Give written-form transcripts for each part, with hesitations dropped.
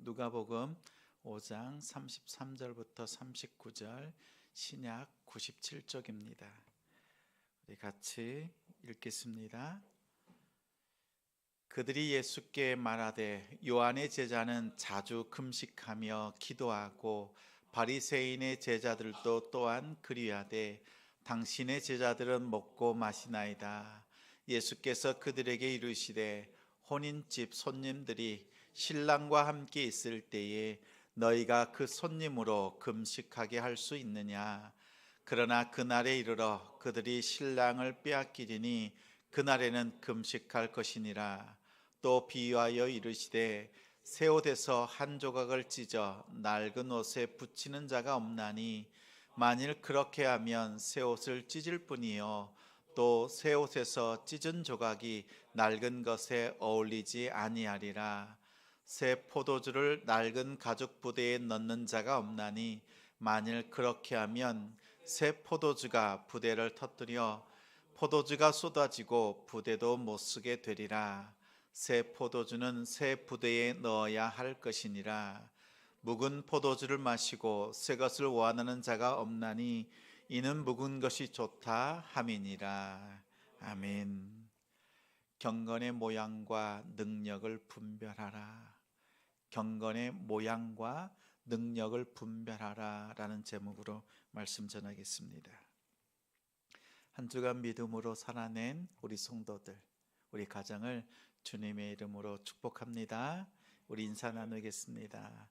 누가복음 5장 33절부터 39절, 신약 97쪽입니다. 우리 같이 읽겠습니다. 그들이 예수께 말하되 요한의 제자는 자주 금식하며 기도하고 바리새인의 제자들도 또한 그리하되 당신의 제자들은 먹고 마시나이다. 예수께서 그들에게 이르시되 혼인집 손님들이 신랑과 함께 있을 때에 너희가 그 손님으로 금식하게 할 수 있느냐? 그러나 그날에 이르러 그들이 신랑을 빼앗기리니 그날에는 금식할 것이니라. 또 비유하여 이르시되 새 옷에서 한 조각을 찢어 낡은 옷에 붙이는 자가 없나니 만일 그렇게 하면 새 옷을 찢을 뿐이요 또 새 옷에서 찢은 조각이 낡은 것에 어울리지 아니하리라. 새 포도주를 낡은 가죽 부대에 넣는 자가 없나니 만일 그렇게 하면 새 포도주가 부대를 터뜨려 포도주가 쏟아지고 부대도 못 쓰게 되리라. 새 포도주는 새 부대에 넣어야 할 것이니라. 묵은 포도주를 마시고 새 것을 원하는 자가 없나니 이는 묵은 것이 좋다 함이니라. 아멘. 경건의 모양과 능력을 분별하라. 경건의 모양과 능력을 분별하라 라는 제목으로 말씀 전하겠습니다. 한 주간 믿음으로 살아낸 우리 성도들, 우리 가정을 주님의 이름으로 축복합니다. 우리 인사 나누겠습니다.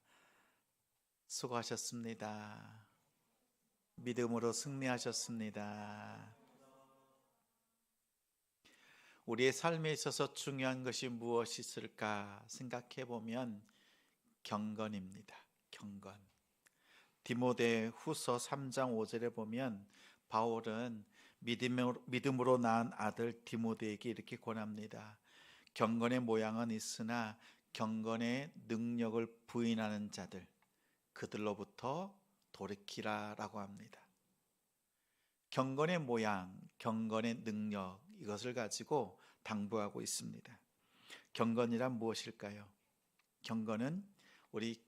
수고하셨습니다. 믿음으로 승리하셨습니다. 우리의 삶에 있어서 중요한 것이 무엇이 있을까 생각해 보면 경건입니다. 경건. 디모데 후서 3장 5절에 보면 바울은 믿음으로 낳은 아들 디모데에게 이렇게 권합니다. 경건의 모양은 있으나 경건의 능력을 부인하는 자들, 그들로부터 돌이키라라고 합니다. 경건의 모양, 경건의 능력, 이것을 가지고 당부하고 있습니다. 경건이란 무엇일까요? 경건은 우리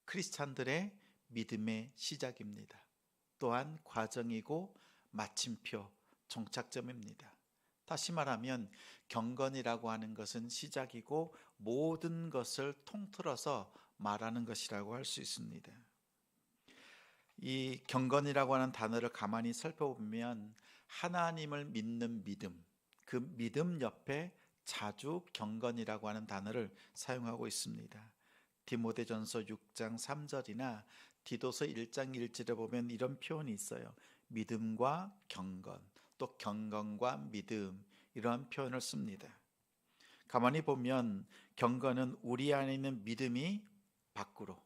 크리스찬들의 믿음의 시작입니다. 또한 과정이고 마침표, 종착점입니다. 다시 말하면 경건이라고 하는 것은 시작이고 모든 것을 통틀어서 말하는 것이라고 할 수 있습니다. 이 경건이라고 하는 단어를 가만히 살펴보면 하나님을 믿는 믿음, 그 믿음 옆에 자주 경건이라고 하는 단어를 사용하고 있습니다. 디모데전서 6장 3절이나 디도서 1장 1절에 보면 이런 표현이 있어요. 믿음과 경건, 또 경건과 믿음, 이러한 표현을 씁니다. 가만히 보면 경건은 우리 안에 있는 믿음이 밖으로,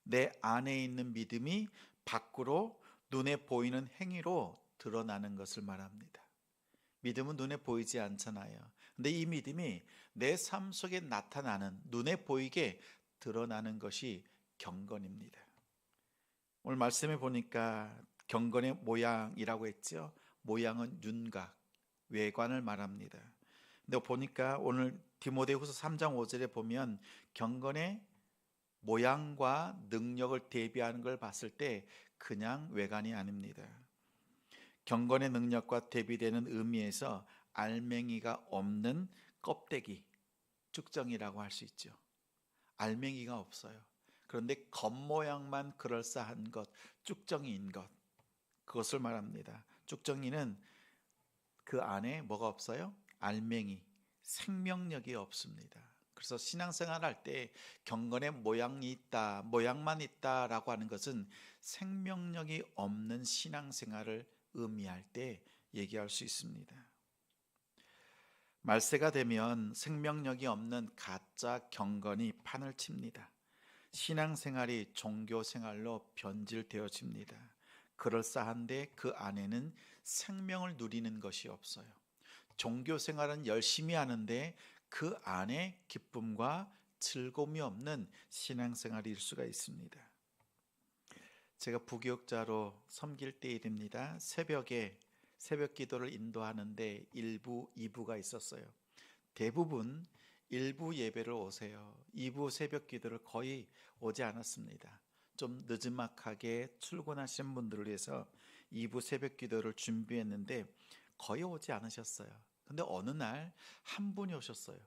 내 안에 있는 믿음이 밖으로 눈에 보이는 행위로 드러나는 것을 말합니다. 믿음은 눈에 보이지 않잖아요. 근데 이 믿음이 내 삶 속에 나타나는, 눈에 보이게 드러나는 것이 경건입니다. 오늘 말씀해 보니까 경건의 모양이라고 했죠. 모양은 윤곽, 외관을 말합니다. 근데 보니까 오늘 디모데후서 3장 5절에 보면 경건의 모양과 능력을 대비하는 걸 봤을 때 그냥 외관이 아닙니다. 경건의 능력과 대비되는 의미에서 알맹이가 없는 껍데기, 쭉정이라고 할 수 있죠. 알맹이가 없어요. 그런데 겉모양만 그럴싸한 것, 쭉정이인 것, 그것을 말합니다. 쭉정이는 그 안에 뭐가 없어요? 알맹이, 생명력이 없습니다. 그래서 신앙생활 할 때 경건의 모양이 있다, 모양만 있다라고 하는 것은 생명력이 없는 신앙생활을 의미할 때 얘기할 수 있습니다. 말세가 되면 생명력이 없는 가짜 경건이 판을 칩니다. 신앙생활이 종교생활로 변질되어집니다. 그럴싸한데 그 안에는 생명을 누리는 것이 없어요. 종교생활은 열심히 하는데 그 안에 기쁨과 즐거움이 없는 신앙생활일 수가 있습니다. 제가 부교육자로 섬길 때 일입니다. 새벽에 새벽 기도를 인도하는데 1부, 2부가 있었어요. 대부분 일부 예배를 오세요. 2부 새벽 기도를 거의 오지 않았습니다. 좀 늦지막하게 출근하신 분들을 위해서 2부 새벽 기도를 준비했는데 거의 오지 않으셨어요. 근데 어느 날 한 분이 오셨어요.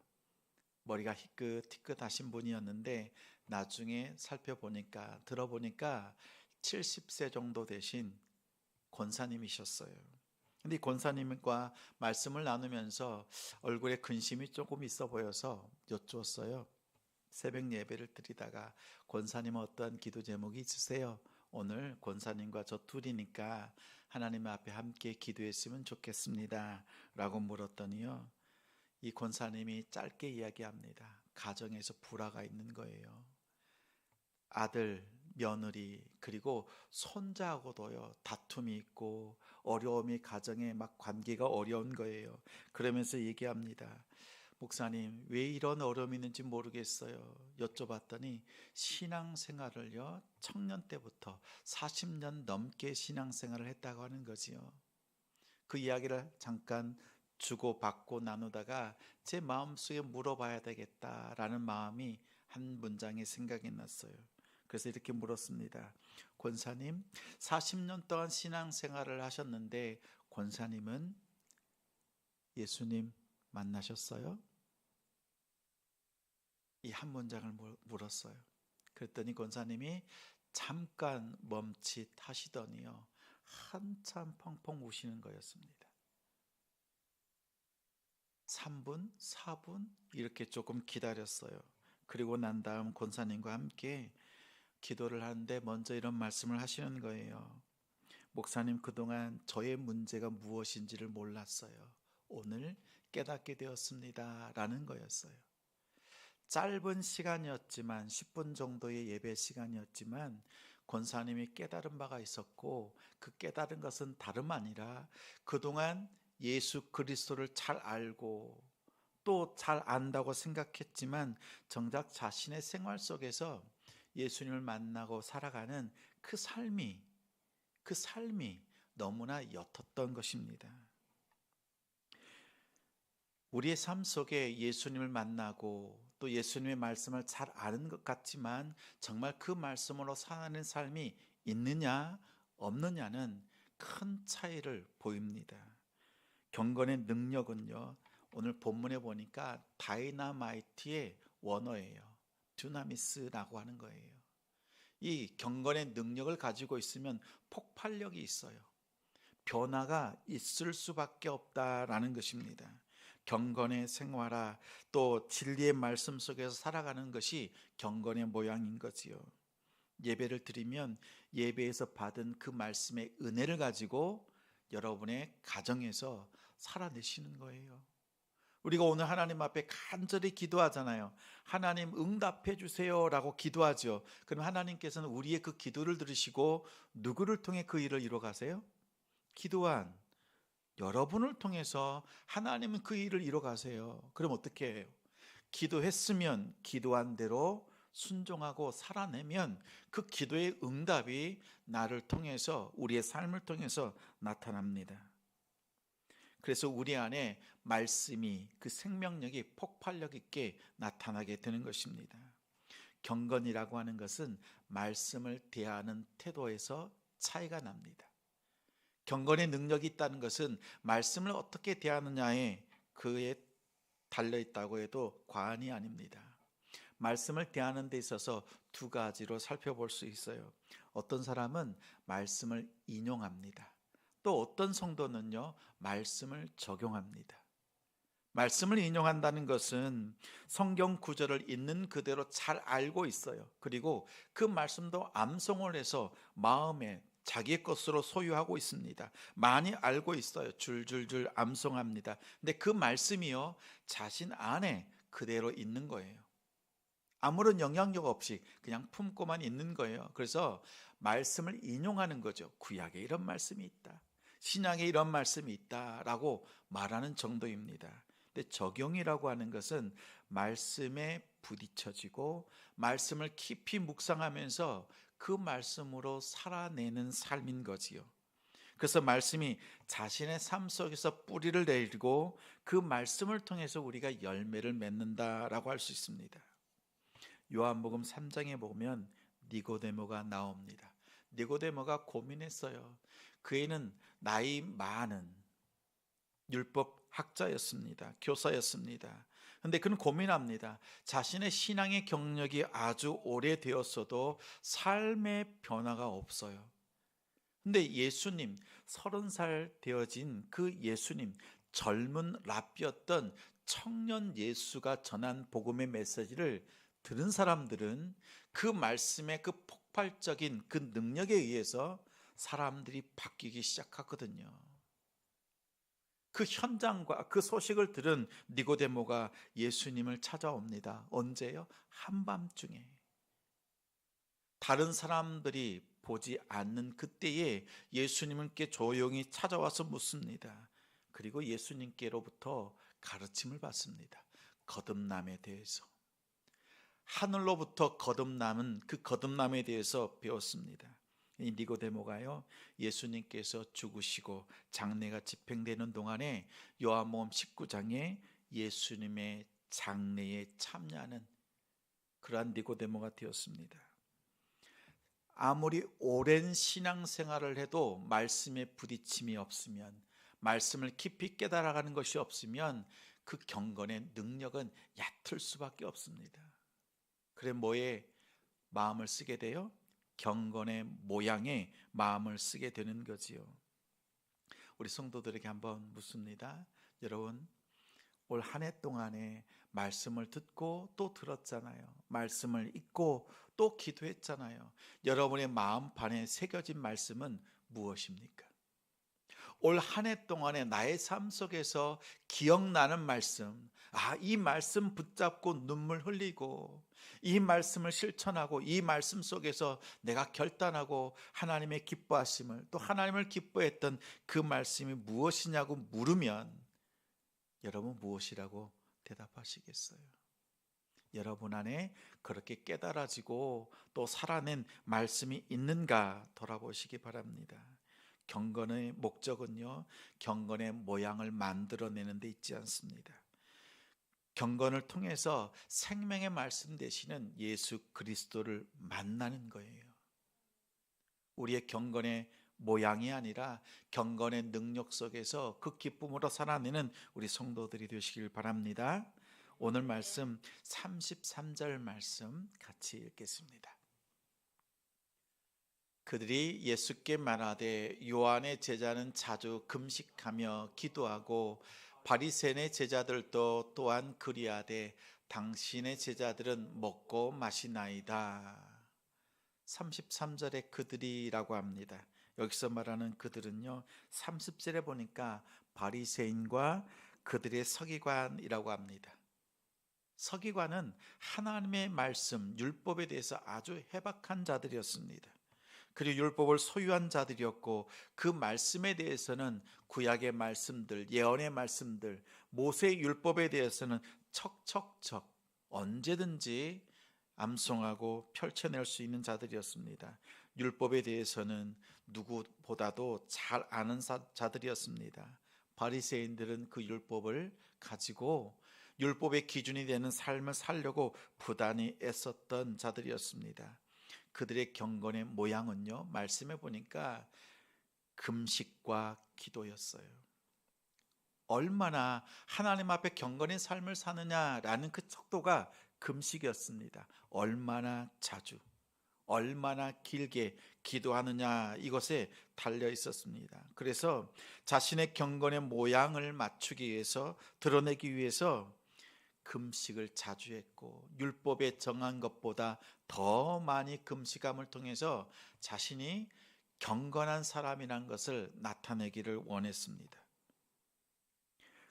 머리가 희끗희끗하신 분이었는데 나중에 살펴보니까 들어보니까 70세 정도 되신 권사님이셨어요. 근데 이 권사님과 말씀을 나누면서 얼굴에 근심이 조금 있어 보여서 여쭈었어요. 새벽 예배를 드리다가 권사님은 어떠한 기도 제목이 있으세요? 오늘 권사님과 저 둘이니까 하나님 앞에 함께 기도했으면 좋겠습니다 라고 물었더니요, 이 권사님이 짧게 이야기합니다. 가정에서 불화가 있는 거예요. 아들, 며느리, 그리고 손자하고도요, 다툼이 있고 어려움이, 가정에 막 관계가 어려운 거예요. 그러면서 얘기합니다. 목사님, 왜 이런 어려움이 있는지 모르겠어요. 여쭤봤더니 신앙생활을요, 청년 때부터 40년 넘게 신앙생활을 했다고 하는 거지요. 그 이야기를 잠깐 주고받고 나누다가 제 마음속에 물어봐야 되겠다라는 마음이 한 문장의 생각이 났어요. 그래서 이렇게 물었습니다. 권사님, 40년 동안 신앙생활을 하셨는데 권사님은 예수님 만나셨어요? 이 한 문장을 물었어요. 그랬더니 권사님이 잠깐 멈칫하시더니요, 한참 펑펑 우시는 거였습니다. 3분, 4분 이렇게 조금 기다렸어요. 그리고 난 다음 권사님과 함께 기도를 하는데 먼저 이런 말씀을 하시는 거예요. 목사님, 그동안 저의 문제가 무엇인지를 몰랐어요. 오늘 깨닫게 되었습니다 라는 거였어요. 짧은 시간이었지만 10분 정도의 예배 시간이었지만 권사님이 깨달은 바가 있었고, 그 깨달은 것은 다름 아니라 그동안 예수 그리스도를 잘 알고 또 잘 안다고 생각했지만 정작 자신의 생활 속에서 예수님을 만나고 살아가는 그 삶이 너무나 옅었던 것입니다. 우리의 삶 속에 예수님을 만나고 또 예수님의 말씀을 잘 아는 것 같지만 정말 그 말씀으로 사는 삶이 있느냐 없느냐는 큰 차이를 보입니다. 경건의 능력은요, 오늘 본문에 보니까 다이나마이트의 원어예요. 듀나미스라고 하는 거예요. 이 경건의 능력을 가지고 있으면 폭발력이 있어요. 변화가 있을 수밖에 없다라는 것입니다. 경건의 생활화, 또 진리의 말씀 속에서 살아가는 것이 경건의 모양인 거지요. 예배를 드리면 예배에서 받은 그 말씀의 은혜를 가지고 여러분의 가정에서 살아내시는 거예요. 우리가 오늘 하나님 앞에 간절히 기도하잖아요. 하나님 응답해 주세요 라고 기도하죠. 그럼 하나님께서는 우리의 그 기도를 들으시고 누구를 통해 그 일을 이루어 가세요? 기도한 여러분을 통해서 하나님은 그 일을 이루어 가세요. 그럼 어떻게 해요? 기도했으면 기도한 대로 순종하고 살아내면 그 기도의 응답이 나를 통해서, 우리의 삶을 통해서 나타납니다. 그래서 우리 안에 말씀이, 그 생명력이 폭발력 있게 나타나게 되는 것입니다. 경건이라고 하는 것은 말씀을 대하는 태도에서 차이가 납니다. 경건의 능력이 있다는 것은 말씀을 어떻게 대하느냐에 그에 달려있다고 해도 과언이 아닙니다. 말씀을 대하는 데 있어서 두 가지로 살펴볼 수 있어요. 어떤 사람은 말씀을 인용합니다. 또 어떤 성도는요, 말씀을 적용합니다. 말씀을 인용한다는 것은 성경 구절을 있는 그대로 잘 알고 있어요. 그리고 그 말씀도 암송을 해서 마음에 자기의 것으로 소유하고 있습니다. 많이 알고 있어요. 줄줄줄 암송합니다. 근데 그 말씀이요, 자신 안에 그대로 있는 거예요. 아무런 영향력 없이 그냥 품고만 있는 거예요. 그래서 말씀을 인용하는 거죠. 구약에 이런 말씀이 있다, 신약에 이런 말씀이 있다라고 말하는 정도입니다. 근데 적용이라고 하는 것은 말씀에 부딪혀지고 말씀을 깊이 묵상하면서 그 말씀으로 살아내는 삶인 거지요. 그래서 말씀이 자신의 삶 속에서 뿌리를 내리고 그 말씀을 통해서 우리가 열매를 맺는다라고 할 수 있습니다. 요한복음 3장에 보면 니고데모가 나옵니다. 니고데모가 고민했어요. 그애는 나이 많은 율법 학자였습니다. 교사였습니다. 근데 그는 고민합니다. 자신의 신앙의 경력이 아주 오래되었어도 삶의 변화가 없어요. 근데 예수님, 30살 되어진 그 예수님, 젊은 랍비였던 청년 예수가 전한 복음의 메시지를 들은 사람들은 그 말씀의 그 폭발적인 그 능력에 의해서 사람들이 바뀌기 시작하거든요. 그 현장과 그 소식을 들은 니고데모가 예수님을 찾아옵니다. 언제요? 한밤중에. 다른 사람들이 보지 않는 그때에 예수님께 조용히 찾아와서 묻습니다. 그리고 예수님께로부터 가르침을 받습니다. 거듭남에 대해서. 하늘로부터 거듭남은 그 거듭남에 대해서 배웠습니다. 이 니고데모가요, 예수님께서 죽으시고 장례가 집행되는 동안에 요한복음 19장에 예수님의 장례에 참여하는 그러한 니고데모가 되었습니다. 아무리 오랜 신앙생활을 해도 말씀에 부딪힘이 없으면, 말씀을 깊이 깨달아가는 것이 없으면 그 경건의 능력은 얕을 수밖에 없습니다. 그래 뭐에 마음을 쓰게 돼요? 경건의 모양에 마음을 쓰게 되는 거지요. 우리 성도들에게 한번 묻습니다. 여러분, 올 한 해 동안에 말씀을 듣고 또 들었잖아요. 말씀을 읽고 또 기도했잖아요. 여러분의 마음판에 새겨진 말씀은 무엇입니까? 올 한 해 동안에 나의 삶 속에서 기억나는 말씀, 이 말씀 붙잡고 눈물 흘리고 이 말씀을 실천하고 이 말씀 속에서 내가 결단하고 하나님의 기뻐하심을, 또 하나님을 기뻐했던 그 말씀이 무엇이냐고 물으면 여러분 무엇이라고 대답하시겠어요? 여러분 안에 그렇게 깨달아지고 또 살아낸 말씀이 있는가 돌아보시기 바랍니다. 경건의 목적은요, 경건의 모양을 만들어내는 데 있지 않습니다. 경건을 통해서 생명의 말씀 되시는 예수 그리스도를 만나는 거예요. 우리의 경건의 모양이 아니라 경건의 능력 속에서 그 기쁨으로 살아내는 우리 성도들이 되시길 바랍니다. 오늘 말씀 33절 말씀 같이 읽겠습니다. 그들이 예수께 말하되 요한의 제자는 자주 금식하며 기도하고 바리새인의 제자들도 또한 그리하되 당신의 제자들은 먹고 마시나이다. 33절에 그들이라고 합니다. 여기서 말하는 그들은요, 30절에 보니까 바리새인과 그들의 서기관이라고 합니다. 서기관은 하나님의 말씀, 율법에 대해서 아주 해박한 자들이었습니다. 그리고 율법을 소유한 자들이었고 그 말씀에 대해서는 구약의 말씀들, 예언의 말씀들, 모세의 율법에 대해서는 척척척 언제든지 암송하고 펼쳐낼 수 있는 자들이었습니다. 율법에 대해서는 누구보다도 잘 아는 자들이었습니다. 바리새인들은 그 율법을 가지고 율법의 기준이 되는 삶을 살려고 부단히 애썼던 자들이었습니다. 그들의 경건의 모양은요, 말씀해 보니까 금식과 기도였어요. 얼마나 하나님 앞에 경건의 삶을 사느냐라는 그 척도가 금식이었습니다. 얼마나 자주, 얼마나 길게 기도하느냐 이것에 달려 있었습니다. 그래서 자신의 경건의 모양을 맞추기 위해서, 드러내기 위해서 금식을 자주 했고 율법에 정한 것보다 더 많이 금식함을 통해서 자신이 경건한 사람이란 것을 나타내기를 원했습니다.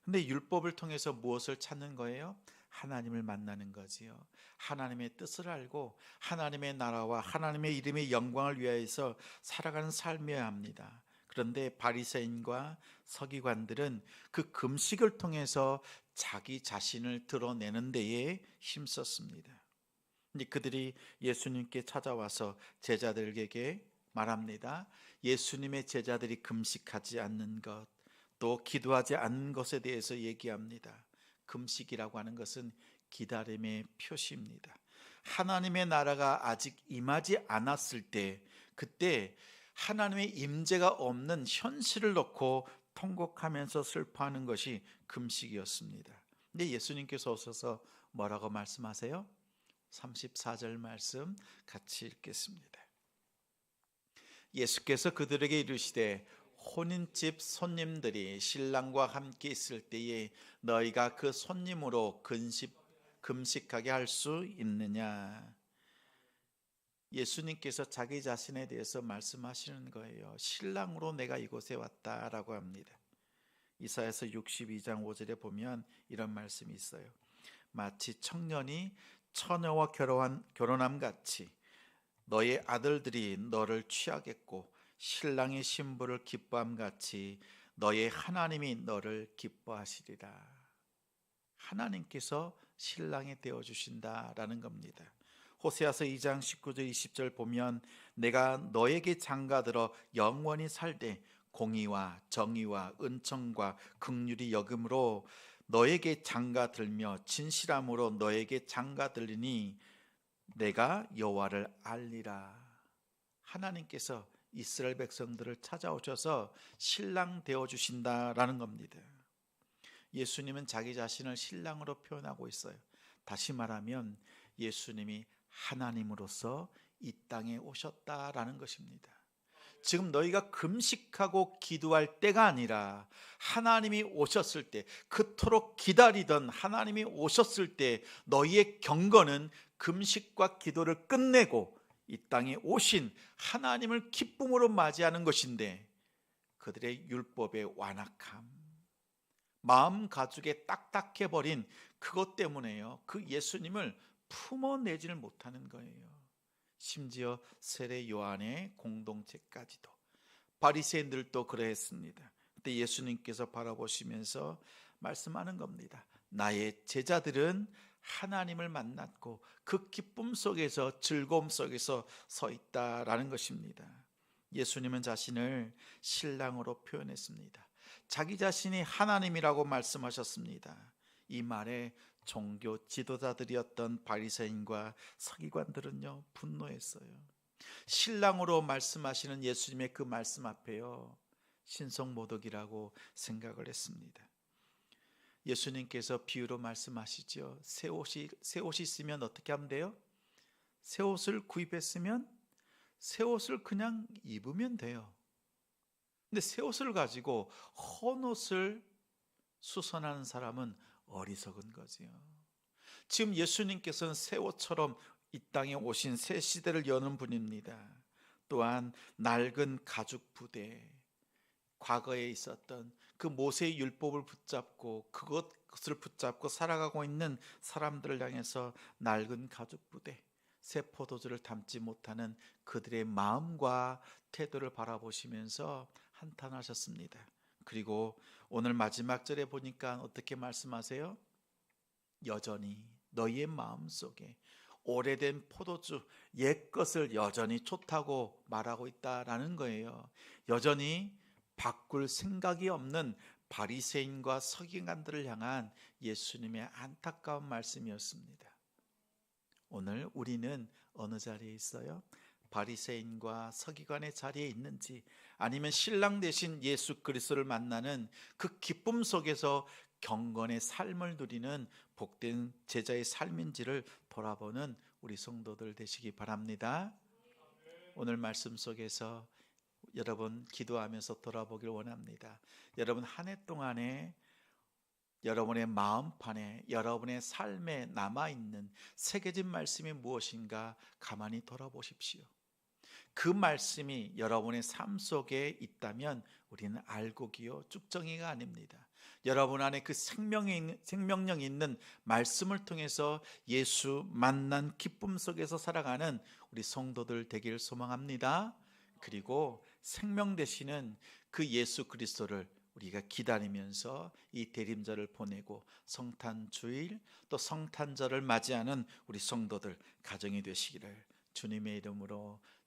근데 율법을 통해서 무엇을 찾는 거예요? 하나님을 만나는 거지요. 하나님의 뜻을 알고 하나님의 나라와 하나님의 이름의 영광을 위하여서 살아가는 삶이어야 합니다. 그런데 바리새인과 서기관들은 그 금식을 통해서 자기 자신을 드러내는 데에 힘썼습니다. 그들이 예수님께 찾아와서 제자들에게 말합니다. 예수님의 제자들이 금식하지 않는 것, 또 기도하지 않는 것에 대해서 얘기합니다. 금식이라고 하는 것은 기다림의 표시입니다. 하나님의 나라가 아직 임하지 않았을 때, 그때 하나님의 임재가 없는 현실을 놓고 통곡하면서 슬퍼하는 것이 금식이었습니다. 근데 예수님께서 오셔서 뭐라고 말씀하세요? 34절 말씀 같이 읽겠습니다. 예수께서 그들에게 이르시되 혼인집 손님들이 신랑과 함께 있을 때에 너희가 그 손님으로 금식하게 할 수 있느냐? 예수님께서 자기 자신에 대해서 말씀하시는 거예요. 신랑으로 내가 이곳에 왔다라고 합니다. 이사야서 62장 5절에 보면 이런 말씀이 있어요. 마치 청년이 처녀와 결혼함 같이 너의 아들들이 너를 취하겠고 신랑의 신부를 기뻐함 같이 너의 하나님이 너를 기뻐하시리라. 하나님께서 신랑이 되어주신다라는 겁니다. 호세아서 2장 19절 20절 보면 내가 너에게 장가들어 영원히 살되 공의와 정의와 은총과 긍휼이 여김으로 너에게 장가들며 진실함으로 너에게 장가들리니 내가 여호와를 알리라. 하나님께서 이스라엘 백성들을 찾아오셔서 신랑 되어주신다라는 겁니다. 예수님은 자기 자신을 신랑으로 표현하고 있어요. 다시 말하면 예수님이 하나님으로서 이 땅에 오셨다라는 것입니다. 지금 너희가 금식하고 기도할 때가 아니라 하나님이 오셨을 때, 그토록 기다리던 하나님이 오셨을 때 너희의 경건은 금식과 기도를 끝내고 이 땅에 오신 하나님을 기쁨으로 맞이하는 것인데, 그들의 율법의 완악함, 마음 가죽에 딱딱해버린 그것 때문에요, 그 예수님을 품어내지를 못하는 거예요. 심지어 세례 요한의 공동체까지도, 바리새인들도 그러했습니다. 그때 예수님께서 바라보시면서 말씀하는 겁니다. 나의 제자들은 하나님을 만났고 그 기쁨 속에서, 즐거움 속에서 서 있다라는 것입니다. 예수님은 자신을 신랑으로 표현했습니다. 자기 자신이 하나님이라고 말씀하셨습니다. 이 말에 종교 지도자들이었던 바리새인과 서기관들은요, 분노했어요. 신랑으로 말씀하시는 예수님의 그 말씀 앞에요, 신성모독이라고 생각을 했습니다. 예수님께서 비유로 말씀하시죠. 새 옷이 있으면 어떻게 하면 돼요? 새 옷을 구입했으면 새 옷을 그냥 입으면 돼요. 근데 새 옷을 가지고 헌 옷을 수선하는 사람은 어리석은 거지요. 지금 예수님께서는 새 옷처럼 이 땅에 오신 새 시대를 여는 분입니다. 또한 낡은 가죽 부대, 과거에 있었던 그 모세의 율법을 붙잡고 그것을 붙잡고 살아가고 있는 사람들을 향해서 낡은 가죽 부대, 새 포도주를 담지 못하는 그들의 마음과 태도를 바라보시면서 한탄하셨습니다. 그리고 오늘 마지막 절에 보니까 어떻게 말씀하세요? 여전히 너희의 마음속에 오래된 포도주, 옛것을 여전히 좋다고 말하고 있다라는 거예요. 여전히 바꿀 생각이 없는 바리새인과 서기관들을 향한 예수님의 안타까운 말씀이었습니다. 오늘 우리는 어느 자리에 있어요? 바리새인과 서기관의 자리에 있는지, 아니면 신랑 되신 예수 그리스도를 만나는 그 기쁨 속에서 경건의 삶을 누리는 복된 제자의 삶인지를 돌아보는 우리 성도들 되시기 바랍니다. 오늘 말씀 속에서 여러분 기도하면서 돌아보길 원합니다. 여러분 한 해 동안에 여러분의 마음판에, 여러분의 삶에 남아있는 새겨진 말씀이 무엇인가 가만히 돌아보십시오. 그 말씀이 여러분의 삶 속에 있다면 우리는 알곡이요 쭉정이가 아닙니다. 여러분 안에 그 생명력 있는 말씀을 통해서 예수 만난 기쁨 속에서 살아가는 우리 성도들 되기를 소망합니다. 그리고 생명 되시는 그 예수 그리스도를 우리가 기다리면서 이 대림절을 보내고 성탄 주일 또 성탄절을 맞이하는 우리 성도들 가정이 되시기를 주님의 이름으로